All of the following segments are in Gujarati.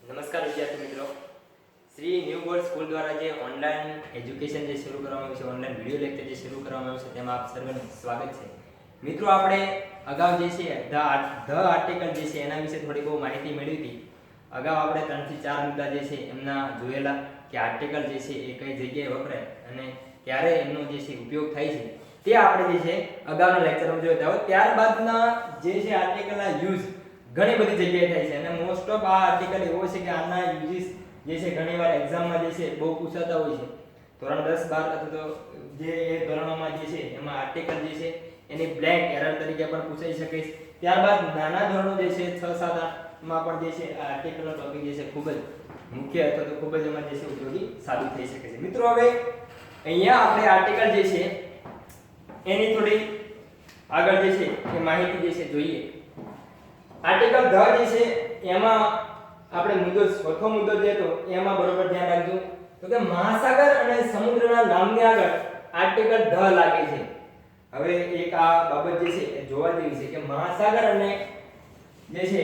નમસ્કાર વિદ્યાર્થી મિત્રો, શ્રી ન્યૂ ગોલ્ડ સ્કૂલ દ્વારા જે ઓનલાઈન એજ્યુકેશન જે શરૂ કરવામાં આવ્યું છે, ઓનલાઈન વિડિયો લેક્ચર જે શરૂ કરવામાં આવ્યું છે, તેમાં આપ સર્વનું સ્વાગત છે. મિત્રો, આપણે અગાઉ જે છે ધ આર્ટિકલ જે છે એના વિશે થોડી બહુ માહિતી મેળવી હતી. અગાઉ આપણે 3 થી 4 મુદ્દા જે છે એમના જોયેલા કે આર્ટિકલ જે છે એ કઈ જગ્યાએ વપરાય અને ક્યારે એમનો જે છે ઉપયોગ થાય છે, તે આપણે જે છે અગાઉના લેક્ચરમાં જોયા હતા. ત્યારબાદના જે છે આર્ટિકલના યુઝ ઘણી બધી જગ્યાએ થાય છે અને મોસ્ટ ઓફ આ આર્ટિકલ એવો છે કે આના યુઝિસ જે છે ઘણીવાર એક્ઝામમાં જે છે બહુ પૂછાતા હોય છે. ધોરણ 10 12 અથવા તો જે એ ધોરણોમાં જે છે એમાં આર્ટિકલ જે છે એની બ્લેન્ક એરર તરીકે પણ પૂછાઈ શકે છે. ત્યારબાદ નાના ધોરણો જે છે 6 7 8 માં પણ જે છે આ આર્ટિકલનો ટોપિક જે છે ખૂબ જ મુખ્ય અથવા તો ખૂબ જ એમાં જે છે ઉપયોગી સાબિત થઈ શકે છે. મિત્રો, હવે અહીંયા આપણે આર્ટિકલ જે છે એની થોડી આગળ જે છે એ માહિતી જે છે જોઈએ. આર્ટિકલ ધ જે છે એમાં આપણે ચોથો મુદ્દો જે હતો એમાં બરોબર ધ્યાન રાખજો તો કે મહાસાગર અને સમુદ્રના નામની આગળ આર્ટિકલ ધ લાગે છે. હવે એક આ બાબત જે છે એ જોવા જેવી છે કે મહાસાગર અને જે છે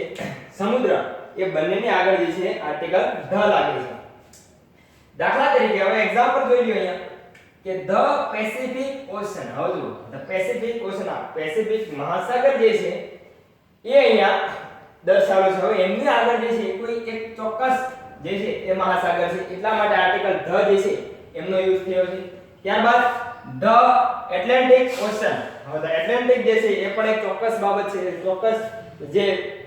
સમુદ્ર એ બંનેની આગળ જે છે આર્ટિકલ ધ લાગે છે. દાખલા તરીકે હવે એક્ઝામ્પલ જોઈ લ્યો અહીંયા કે ધ પેસિફિક ઓશન. હવે જુઓ, ધ પેસિફિક ઓશન, આ પેસિફિક મહાસાગર જે છે એ અહીંયા દર્શાવે છે. હવે એમની આગળ જે છે કોઈ એક ચોક્કસ જે છે એ મહાસાગર છે, એટલા માટે આર્ટિકલ ધ જે છે એમનો યુઝ થયો છે. ત્યારબાદ ધ એટલાન્ટિક ઓશન. હવે ધ એટલાન્ટિક જે છે એ પણ એક ચોક્કસ બાબત છે, ચોક્કસ જે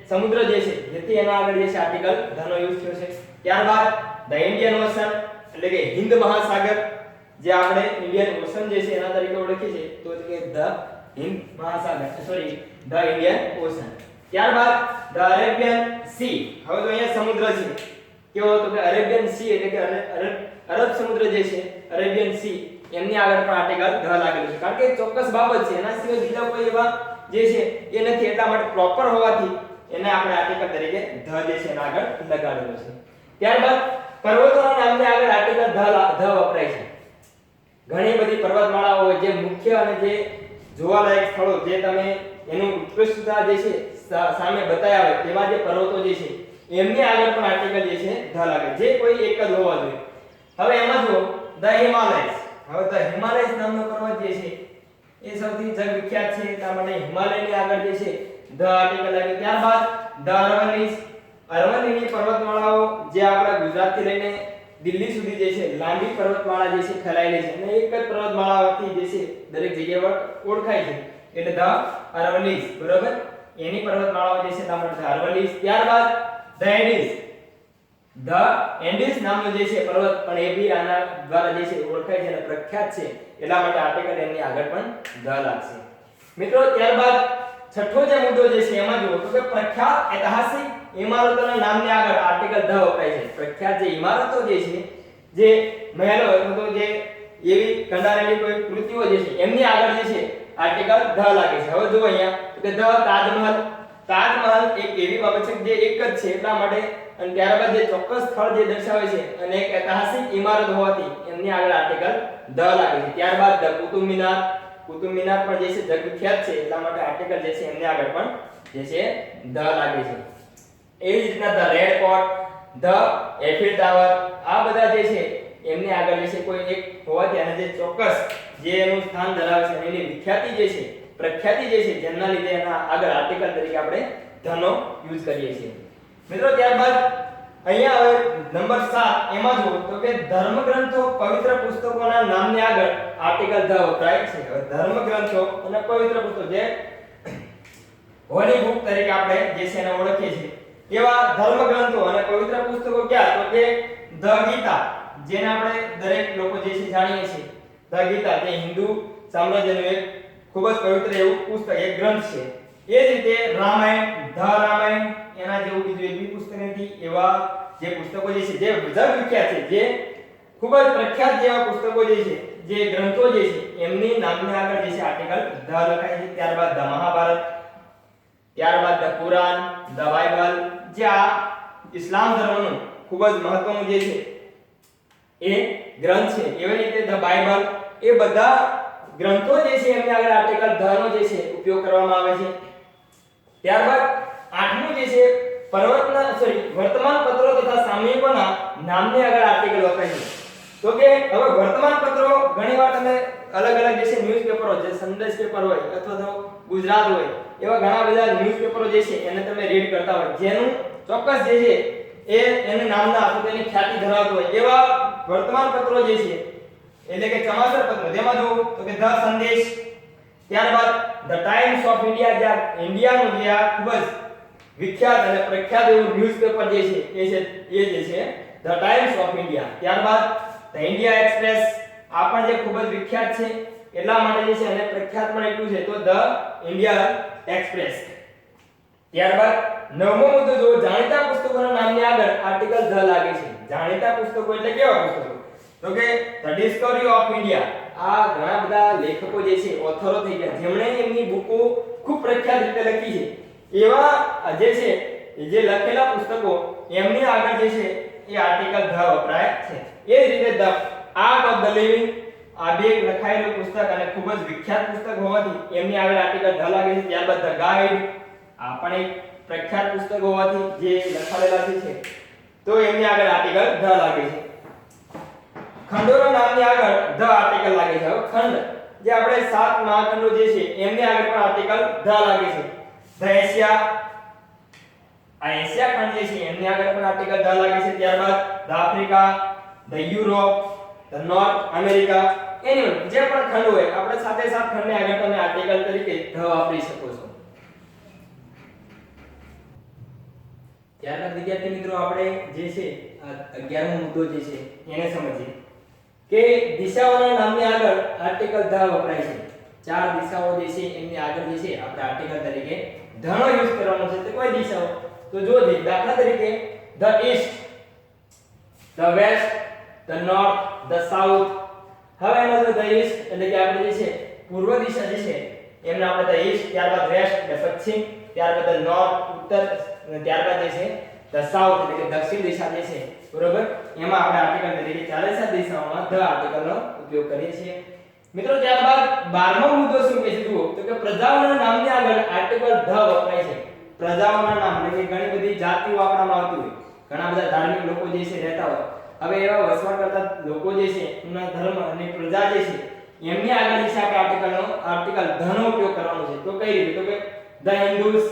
સમુદ્ર જે છે જેથી એના આગળ જે છે આર્ટિકલ ધ નો યુઝ થયો છે. ત્યારબાદ ધ ઇન્ડિયન ઓશન એટલે કે હિન્દ મહાસાગર, જે આપણે ઇન્ડિયન ઓશન જે છે એના તરીકે ઓળખીએ છીએ, તો કે ધ હિન્દ મહાસાગર, સોરી ધ ઇન્ડિયન ઓશન. ત્યારબાદ ધ અરેબિયન સી. હવે તો અહીંયા સમુદ્ર છે કેવો તો કે અરેબિયન સી એટલે કે અરબ સમુદ્ર જે છે અરેબિયન સી, એમની આગળ પણ આર્ટિકલ ધ લાગેલું છે, કારણ કે ચોક્કસ બાબત છે, એના સિવાય બીજા કોઈ એવા જે છે એ નથી, એટલા માટે પ્રોપર હોવાથી એને આપણે આર્ટિકલ તરીકે ધ જે છે એના આગળ લગાડેલું છે. ત્યારબાદ પર્વતોના નામને આગળ આર્ટિકલ ધ વપરાય છે. ઘણી બધી પર્વતમાળાઓ જે મુખ્ય અને જે જોવાલાયક સ્થળો, જે તમે એનું ઉત્કૃષ્ટતા જે છે સામે બતાવ્યા હોય તેવા જે પર્વતો જે છે એમની આગળ પણ આર્ટિકલ જે છે ધ લાગે, જે કોઈ એક જ હોવા જોઈએ. હવે એમાં જો ધ હિમાલયસ. હવે ધ હિમાલયસ નામનો પર્વત જે છે એ સૌથી જગવિખ્યાત છે, એટલા માટે હિમાલયની આગળ જે છે ધ આર્ટિકલ લાગે. ત્યારબાદ ધ અરવલ્લીસ. અરવલ્લીની પર્વતમાળાઓ જે આપણા ગુજરાતથી લઈને દિલ્હી સુધી જે છે લાંબી પર્વતમાળા જે છે ફેલાયેલી છે અને એક જ પર્વતમાળાથી જે છે દરેક જગ્યાએ ઓળખાય છે, એટલે ધ અરવલ્લીસ, બરોબર. એની પર્વતમાળાઓ જે છે નામ ધ અરવલ્લીસ. ત્યારબાદ ધ એન્ડીઝ. ધ એન્ડીઝ નામનો જે છે પર્વત પણ એ બી આના દ્વારા જે છે ઓળખાય છે અને પ્રખ્યાત છે, એટલા માટે આર્ટિકલ એમની આગળ પણ ધ લાગશે. મિત્રો, ત્યારબાદ છઠ્ઠો જે મુદ્દો જે છે એમાં જુઓ તો કે પ્રખ્યાત ઐતિહાસિક ઇમારતોના નામની આગળ આર્ટિકલ ધ વપરાય છે. પ્રખ્યાત જે ઇમારતો જે છે, જે મહેલો અથવા તો જે એવી કંડારેલી કોઈ કૃતિઓ જે છે એમની આગળ જે છે આર્ટિકલ ધ લાગે છે. હવે જુઓ અહીંયા કે ધ તાજમહલ. તાજમહલ એક એવી બાબત છે જે એક જ છે, એટલા માટે અને ત્યારબાદ જે ચોક્કસ સ્થળ જે દર્શાવે છે અને એક ઐતિહાસિક ઇમારત હોવાથી એમની આગળ આર્ટિકલ ધ લાગે છે. ત્યારબાદ ધ કુતુબ મિનાર. કુતુબ મિનાર પણ જે છે જગવિખ્યાત છે, એટલા માટે આર્ટિકલ જે છે એમની આગળ પણ જે છે ધ લાગે છે. એવી જ રીતના the red fort, the Eiffel tower, આ બધા જે છે એમની આગળ જે છે કોઈ એક હોવાથી અને જે ચોક્કસ જે એનું સ્થાન ધરાવે છે અને એની વિખ્યાતિ જે છે, પ્રખ્યાતિ જે છે, જેના લીધે એના આગળ આર્ટિકલ તરીકે આપણે ધ નો યુઝ કરીએ છીએ. મિત્રો, ત્યારબાદ અહીંયા હવે નંબર 7 એમાં જુઓ તો કે ધર્મગ્રંથો પવિત્ર પુસ્તકોના નામની આગળ આર્ટિકલ ધ વપરાય છે. હવે ધર્મગ્રંથો અને પવિત્ર પુસ્તકો, જે હોલી બુક તરીકે આપણે જે છે એને ઓળખીએ છીએ, એવા ધર્મગ્રંથો અને પવિત્ર પુસ્તકો ક્યાં તો કે ધ ગીતા, જેને આપણે દરેક લોકો જે છે જાણીએ છીએ. ધ ગીતા જે હિન્દુ સામ્રાજ્યનું એક ખૂબ જ પવિત્ર એવું પુસ્તક, એક ગ્રંથ છે. એ જ રીતે રામાયણ, ધ રામાયણ, એના જેવું બીજું એક બી પુસ્તક નથી. એવા જે પુસ્તકો જે છે જે વિખ્યાત છે, જે ખૂબ જ પ્રખ્યાત જેવા પુસ્તકો જે છે, જે ગ્રંથો જે છે એમની નામની આગળ જે છે આર્ટિકલ ધ લખાય છે. ત્યારબાદ ધ મહાભારત, ત્યારબાદ ધ કુરાન, ધ બાઇબલ, જે આ ઇસ્લામ ધર્મનું ખૂબ જ મહત્વનું જે છે એ ગ્રંથ છે. એવી રીતે ધ બાઇબલ, એ બધા ગ્રંથો જે છે એમની આગળ આર્ટિકલ ધ નો જે છે ઉપયોગ કરવામાં આવે છે. ત્યારબાદ આઠમું જે છે વર્તમાન પત્રો તથા અન્ય કોના નામની આગળ આર્ટિકલ વપરાય છે. તો કે હવે વર્તમાન પત્રો ઘણીવાર તમે અલગ અલગ જે છે ન્યૂઝપેપરો જે સંદેશ પેપર હોય અથવા તો ગુજરાત હોય એવા ઘણા બધા ન્યૂઝપેપરો જે છે એને તમે રીડ કરતા હોય જેનું ચોક્કસ જે છે એને નામના અથવા તેની ખ્યાતિ ધરાવતું હોય એવા વર્તમાન પત્રો જે છે એટલે કે સમાચાર પત્રો તેમાં જો તો કે ધ સંદેશ, ત્યારબાદ ધ ટાઈમ્સ ઓફ ઇન્ડિયા, જે ઇન્ડિયાનું જે આ ખૂબ જ વિખ્યાત અને પ્રખ્યાત એવું ન્યૂઝપેપર જે છે એ જે છે ધ ટાઈમ્સ ઓફ ઇન્ડિયા, ત્યારબાદ ધ ઇન્ડિયા એક્સપ્રેસ, આ પણ જે ખૂબ જ વિખ્યાત છે એટલા માટે જે છે અને પ્રખ્યાત પણ એટલું છે તો ધ ઇન્ડિયા એક્સપ્રેસ. ત્યારબાદ નવમો મુદ્દો જો જાણીતા પુસ્તકોના નામની આગળ આર્ટિકલ ધ લાગે છે. જાણીતા પુસ્તકો એટલે કેવા પુસ્તકો? તો કે ધ ડિસ્કવરી ઓફ ઇન્ડિયા, આ ઘણા બધા લેખકો જે છે ઓથરો થઈ ગયા જેમણે એમની બુકો ખૂબ પ્રખ્યાત રીતે લખી છે એવા જે છે જે લખેલા પુસ્તકો એમની આગળ જે છે એ આર્ટિકલ ધ વપરાય છે. એ જ રીતે the art of the living, આ બે લખાયેલું પુસ્તક અને ખૂબ જ વિખ્યાત પુસ્તક હોવાથી એમની આગળ આર્ટિકલ ધ લાગે છે. ત્યારબાદ ધ ગાઈડ, આ પણ એક પ્રખ્યાત પુસ્તક હોવાથી જે લખાયેલા છે તો એમની આગળ આર્ટિકલ ધ લાગે છે. ખંડોના નામની આગળ ધ આર્ટિકલ લાગે છે. હવે ખંડ જે આપણે 7 મહાખંડો જે છે એમની આગળ પણ આર્ટિકલ ધ લાગે છે. ધ એશિયા, આ એશિયા ખંડ જે છે એમની આગળ પણ આર્ટિકલ ધ લાગે છે. ત્યારબાદ the Africa, the Europe, the North America, એની જે પણ ખંડ હોય આપણે સાથે સાથ ખંડને આગળ તમે આર્ટિકલ તરીકે ધ વાપરી શકો છો. ત્યારબાદ વિદ્યાર્થી મિત્રો આપણે જે છે 11મો મુદ્દો જે છે એને સમજીએ કે દિશાઓના નામની આગળ આર્ટિકલ ધ વપરાય છે. 4 દિશાઓ જે છે એમની આગળ જે છે આપણે આર્ટિકલ તરીકે ધનો યુઝ કરવાનો છે. તો કોઈ દિશાઓ તો જો દાખલા તરીકે the east, the west, the north, the south. હવે એમાં જો ધ ઈસ્ટ એટલે કે આપણે જે છે પૂર્વ દિશા જે છે એમને આપણે ધ ઈસ્ટ, ત્યારબાદ વેસ્ટ એટલે પશ્ચિમ, ત્યારબાદ ધ નોર્થ ઉત્તર, ત્યારબાદ જે છે ધ સાઉથ એટલે કે દક્ષિણ દિશા જે છે બરોબર એમાં આપણે આર્ટિકલ તરીકે 47 દિશાઓમાં ધ આર્ટિકલનો ઉપયોગ કરીએ છીએ. મિત્રો ત્યારબાદ 12મો મુદ્દો શું કહે છે જુઓ તો કે પ્રજાઓના નામની આગળ આર્ટિકલ ધ વપરાય છે. પ્રજાઓના નામ એટલે કે ઘણી બધી જાતિઓ આપણામાં આવતી હોય, ઘણા બધા ધાર્મિક લોકો જે છે રહેતા હોય, હવે એવા વસવાટ કરતા લોકો જે છે એમના ધર્મ અને પ્રજા જે છે એમની આગળ જે છે આપણે આર્ટિકલ ધ નો ઉપયોગ કરવાનો છે. તો કઈ રીતે? તો કે the Hindus,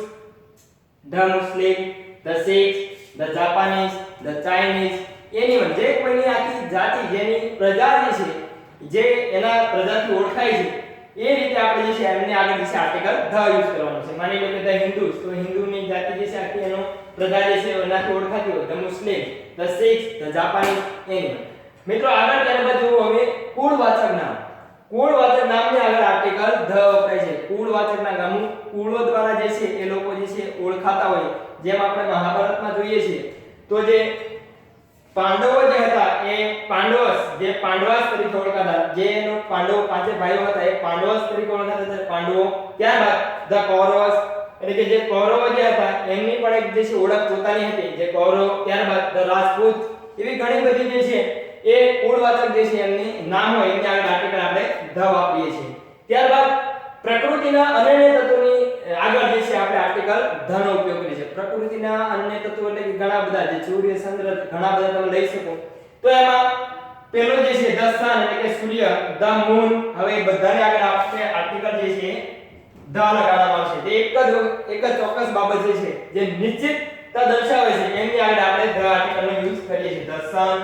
the Muslim, the Sikhs, the Japanese, the Chinese, એની જે કોઈની આખી જાતિ જેની પ્રજા જે છે જે એના પ્રજાથી ઓળખાય છે એ રીતે આપણે જે છે એમને આગળ જે છે આર્ટિકલ ધ યુઝ કરવાનો છે. માની લો કે ધ હિન્દુસ, તો હિન્દુની જાતિ જે છે આખી એનો પ્રજા જે છે એનાથી ઓળખાતી હોય. The Muslim, the Sikhs, the Japanese, એની. મિત્રો આગળ ત્યારબાદ જોવો હવે કુળવાચક નામ. કુળવાચક નામની આગળ આર્ટિકલ ધ વપરાય છે. કુળવાચકના નામો કુળો દ્વારા જે છે એ લોકો જે છે ઓળખાતા હોય. જેમ આપણે મહાભારતમાં જોઈએ છીએ તો જે પાંડવો જે હતા એ પાંડવસ જે પાંડવાસ તરીકે ઓળખાતા, જે એનો પાંડવો પાંચે ભાઈઓ હતા એ પાંડવસ તરીકે ઓળખાતા હતા પાંડવો. ત્યારબાદ ધ કૌરવસ એટલે કે જે કૌરવો જે હતા એમની પણ એક જે છે ઓળખ પોતાની હતી જે કૌરવ. ત્યારબાદ ધ રાજપૂત, એવી ઘણી બધી જે છે એ કુળવાચક જે છે એમની નામ હોય એમની આગળ આર્ટિકલ આપણે ધ વાપરીએ છીએ. ત્યારબાદ પ્રકૃતિના અનન્ય તત્વોની આગળ જે છે આપણે આર્ટિકલ ધ નો ઉપયોગ કરીએ છીએ. પ્રકૃતિના અનન્ય તત્વો એટલે કે ઘણા બધા જે સૂર્ય, ચંદ્ર, ઘણા બધા તમે લઈ શકો. તો એમાં પેલો જે છે ધ સન એટલે કે સૂર્ય, ધ મૂન, હવે બધાને આગળ આપણે આર્ટિકલ જે છે ધ લગાડવામાં આવશે. તે એક જ ચોક્કસ બાબત જે છે જે નિશ્ચિતતા દર્શાવે છે એમની આગળ આપણે ધ આર્ટિકલનો યુઝ કરીએ છીએ. The sun,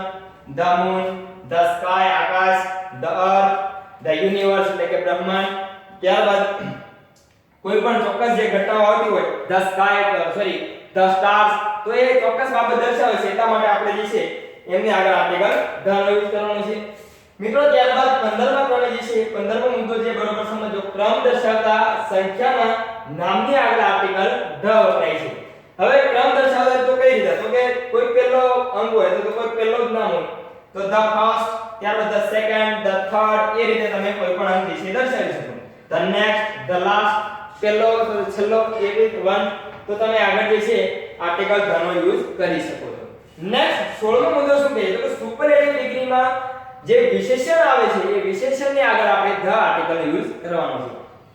the moon, the sky Akash, the earth, the universe એટલે કે બ્રહ્માંડ. ત્યારબાદ કોઈ પણ ચોક્કસ જે ઘટનાઓ આવતી હોય ધ સ્ટાર્સ, તો એ ચોક્કસ બાબત દર્શાવે છે એટલા માટે આપણે જે છે એમની આગળ આર્ટિકલ ધ નો યુઝ કરવાનો છે. મિત્રો ત્યારબાદ 15મા ક્રમે જે છે 15મો મુદ્દો જે બરોબર સમજો, ક્રમ દર્શાવતા સંખ્યાના નામની આગળ આર્ટિકલ ધ વપરાય છે. હવે ક્રમ દર્શાવતા તો કઈ રીતે? તો કે કોઈ પહેલો અંક હોય તો કોઈ પહેલો જ નામ હોય તો ધ ફર્સ્ટ, ત્યારબાદ ધ સેકન્ડ, ધ થર્ડ, એ રીતે તમે કોઈ પણ અંક જે છે દર્શાવી શકો. ધ નેક્સ્ટ, ધ લાસ્ટ, પહેલો તો છેલ્લો, એવી વન, તો તમે આગળ જે છે આર્ટિકલ ધ નો યુઝ કરી શકો છો. નેક્સ્ટ 16મો મુદ્દો શું કહે છે? તો સુપરલેટિવ ડિગ્રીમાં જે વિશેષણ આવે છે એ વિશેષણની આગળ આપણે ધ આર્ટિકલ યુઝ કરવાનો છે.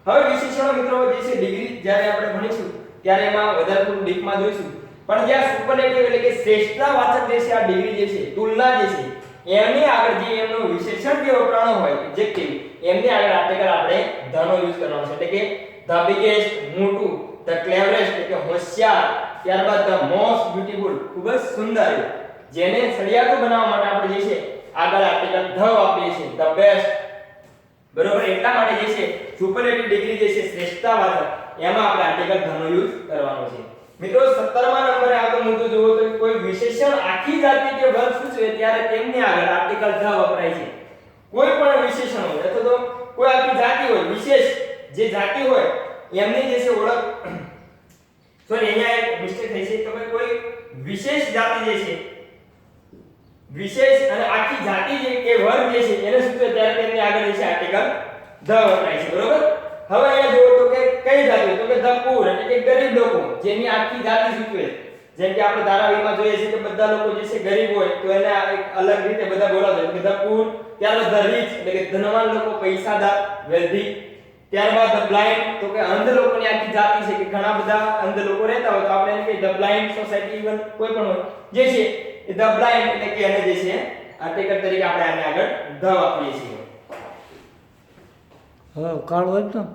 હવે વિશેષણો મિત્રો જે છે ડિગ્રી જ્યારે આપણે ભણીશું ત્યારે એમાં વધારે થોડું ડીપમાં જોઈશું, પણ જ્યાં સુપરલેટિવ એટલે કે શ્રેષ્ઠતાવાચક જે છે આ ડિગ્રી જે છે તુલના જે છે એમની આગળ જે એમનો વિશેષણ જે વપરાણો હોય એડજેક્ટિવ એમની આગળ આર્ટિકલ આપણે the નો યુઝ કરવાનો છે એટલે કે the biggest મોટું the cleverest એટલે કે હોશિયાર ત્યારબાદ the most beautiful ખૂબ જ સુંદર જેને સળિયાતું બનાવવા માટે આપણે જે છે આગળ આર્ટિકલ the વાપરીએ છીએ the best બરોબર એટલા માટે જે છે સુપરલેટિવ ડિગ્રી જે છે શ્રેષ્ઠતાવાચક એમાં આપણે આર્ટિકલ the નો યુઝ કરવાનો છે મિત્રો 17મા નંબરે આવતો મુદ્દો જોવો તો કોઈ વિશેષણ આખી જાતિ કે વર્ગ સૂચવે ત્યારે તેમની આગળ આર્ટિકલ the વપરાય છે કોઈ પણ વિશેષણ હોય અથવા તો કોઈ આખી જાતિ હોય વિશેષ જે જાતિ હોય એમની જે છે ઓળખ સોરી અહીંયા એક મિસ્ટેક થઈ છે તો કોઈ વિશેષ જાતિ જે છે વિશેષ અને આખી જાતિ જે કે વર્ગ જે છે એને સૂચવે ત્યારે તેમની આગળ જે છે આર્ટિકલ the વપરાય છે બરોબર હવે અહીંયા જોવો તો કે કઈ જાતિ તો કે the poor એટલે કે ગરીબ લોકો જેની આખી જાતિ સૂચવે જેમ કે આપણે ધારાવાહિકમાં જોઈએ છે કે બધા લોકો જે છે ગરીબ હોય તો એને એક અલગ રીતે બધા બોલાવતા હોય કે the poor ત્યારબાદ the rich એટલે કે ધનવાન લોકો પૈસાદાર wealthy ત્યારબાદ the blind તો કે અંધ લોકોની આખી જાતિ છે કે ઘણા બધા અંધ લોકો રહેતા હોય તો આપણે એને કહીએ the blind society ઇવન કોઈ પણ હોય જે છે એ the blind એટલે કે એને જે છે આર્ટિકલ તરીકે આપણે આને આગળ the વાપરીએ છીએ હવે કાળ હોય તો